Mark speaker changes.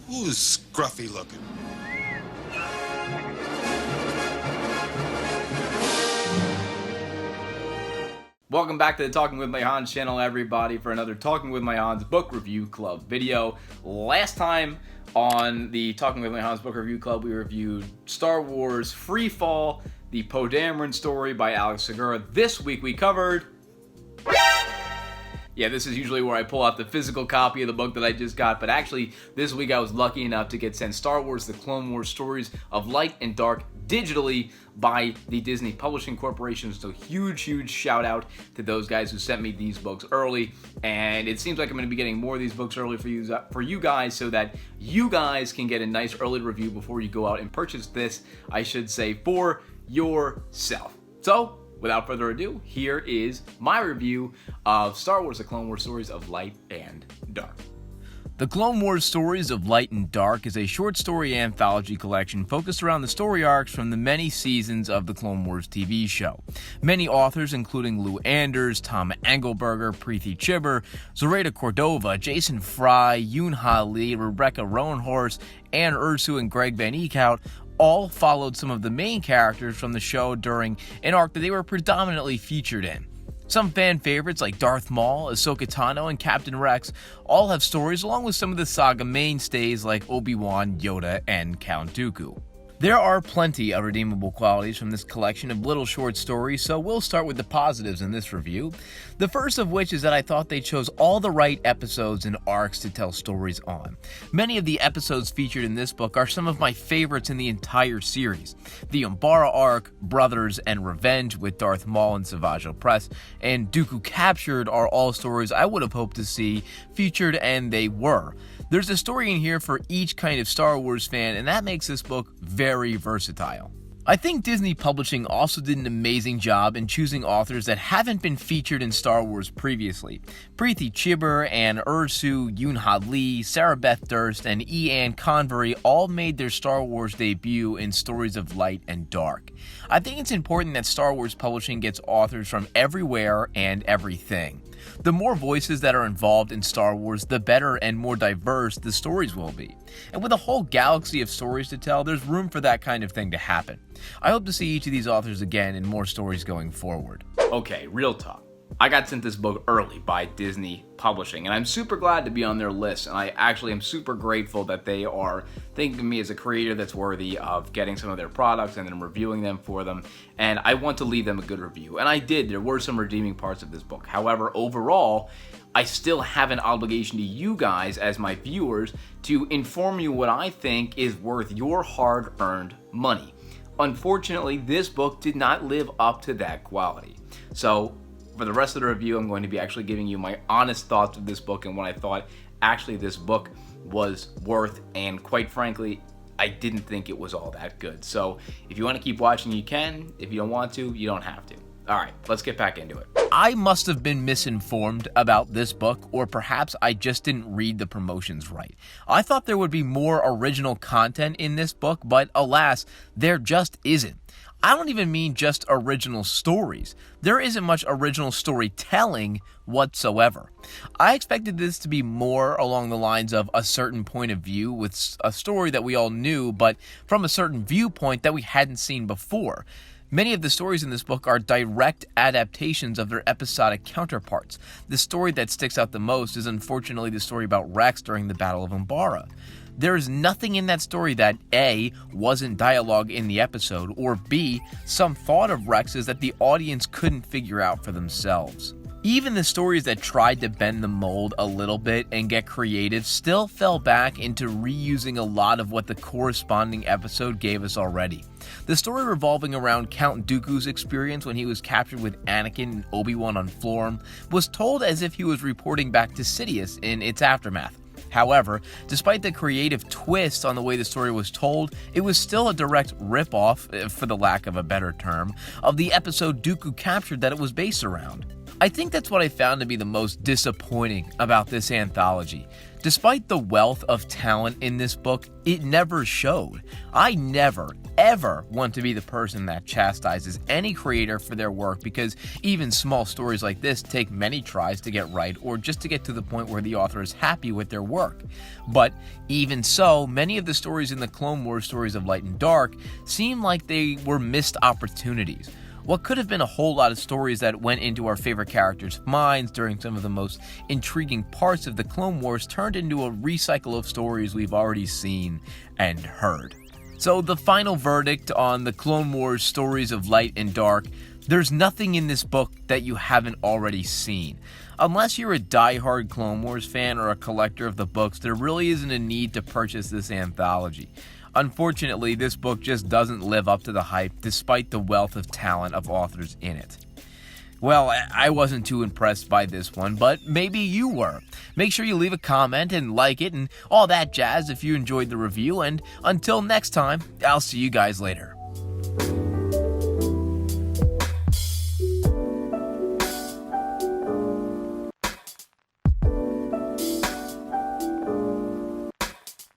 Speaker 1: Who's scruffy looking?
Speaker 2: Welcome back to the Talking With My Hans channel, everybody, for another Talking With My Hans Book Review Club video. Last time on the Talking With My Hans Book Review Club, we reviewed Star Wars Free Fall, the Poe Dameron story by Alex Segura. This week we covered... Yeah, this is usually where I pull out the physical copy of the book that I just got, but actually, this week I was lucky enough to get sent Star Wars The Clone Wars Stories of Light and Dark digitally by the Disney Publishing Corporation. So huge shout out to those guys who sent me these books early, and it seems like I'm going to be getting more of these books early for you guys so that you guys can get a nice early review before you go out and purchase this, I should say, for yourself. So, without further ado, here is my review of Star Wars The Clone Wars Stories of Light and Dark. The Clone Wars Stories of Light and Dark is a short story anthology collection focused around the story arcs from the many seasons of the Clone Wars TV show. Many authors, including Lou Anders, Tom Engelberger, Preeti Chibber, Zoraida Cordova, Jason Fry, Yoon Ha Lee, Rebecca Roanhorse, Anne Ursu, and Greg Van Eekhout, all followed some of the main characters from the show during an arc that they were predominantly featured in. Some fan favorites like Darth Maul, Ahsoka Tano, and Captain Rex all have stories along with some of the saga mainstays like Obi-Wan, Yoda, and Count Dooku. There are plenty of redeemable qualities from this collection of little short stories, so we'll start with the positives in this review. The first of which is that I thought they chose all the right episodes and arcs to tell stories on. Many of the episodes featured in this book are some of my favorites in the entire series. The Umbara arc, Brothers, and Revenge with Darth Maul and Savage Opress, and Dooku Captured are all stories I would have hoped to see featured, and they were. There's a story in here for each kind of Star Wars fan, and that makes this book very versatile. I think Disney Publishing also did an amazing job in choosing authors that haven't been featured in Star Wars previously. Preeti Chibber, Anne Ursu, Yoon Ha Lee, Sarah Beth Durst, and E. Ann Convery all made their Star Wars debut in Stories of Light and Dark. I think it's important that Star Wars Publishing gets authors from everywhere and everything. The more voices that are involved in Star Wars, the better and more diverse the stories will be. And with a whole galaxy of stories to tell, there's room for that kind of thing to happen. I hope to see each of these authors again in more stories going forward. Okay, real talk. I got sent this book early by Disney Publishing, and I'm super glad to be on their list, and I actually am super grateful that they are thinking of me as a creator that's worthy of getting some of their products and then reviewing them for them, and I want to leave them a good review. And I did. There were some redeeming parts of this book. However, overall, I still have an obligation to you guys as my viewers to inform you what I think is worth your hard-earned money. Unfortunately, this book did not live up to that quality. So, for the rest of the review, I'm going to be actually giving you my honest thoughts of this book and what I thought actually this book was worth, and quite frankly, I didn't think it was all that good. So if you want to keep watching, you can. If you don't want to, you don't have to. Alright, let's get back into it. I must have been misinformed about this book, or perhaps I just didn't read the promotions right. I thought there would be more original content in this book, but alas, there just isn't. I don't even mean just original stories. There isn't much original storytelling whatsoever. I expected this to be more along the lines of a certain point of view with a story that we all knew, but from a certain viewpoint that we hadn't seen before. Many of the stories in this book are direct adaptations of their episodic counterparts. The story that sticks out the most is unfortunately the story about Rex during the Battle of Umbara. There is nothing in that story that A, wasn't dialogue in the episode, or B, some thought of Rex's that the audience couldn't figure out for themselves. Even the stories that tried to bend the mold a little bit and get creative still fell back into reusing a lot of what the corresponding episode gave us already. The story revolving around Count Dooku's experience when he was captured with Anakin and Obi-Wan on Florham was told as if he was reporting back to Sidious in its aftermath. However, despite the creative twist on the way the story was told, it was still a direct rip-off, for the lack of a better term, of the episode Dooku Captured that it was based around. I think that's what I found to be the most disappointing about this anthology.
Speaker 1: Despite the wealth of talent in this book, it never showed. I never, ever want to be the person that chastises any creator for their work, because even small stories like this take many tries to get right, or just to get to the point where the author is happy with their work. But even so, many of the stories in the Clone Wars stories of Light and Dark seem like they were missed opportunities. What could have been a whole lot of stories that went into our favorite characters' minds during some of the most intriguing parts of the Clone Wars turned into a recycle of stories we've already seen and heard. So the final verdict on the Clone Wars stories of Light and Dark: there's nothing in this book that you haven't already seen. Unless you're a die-hard Clone Wars fan or a collector of the books, there really isn't a need to purchase this anthology. Unfortunately, this book just doesn't live up to the hype despite the wealth of talent of authors in it. Well, I wasn't too impressed by this one, but maybe you were. Make sure you leave a comment and like it and all that jazz if you enjoyed the review, and until next time, I'll see you guys later.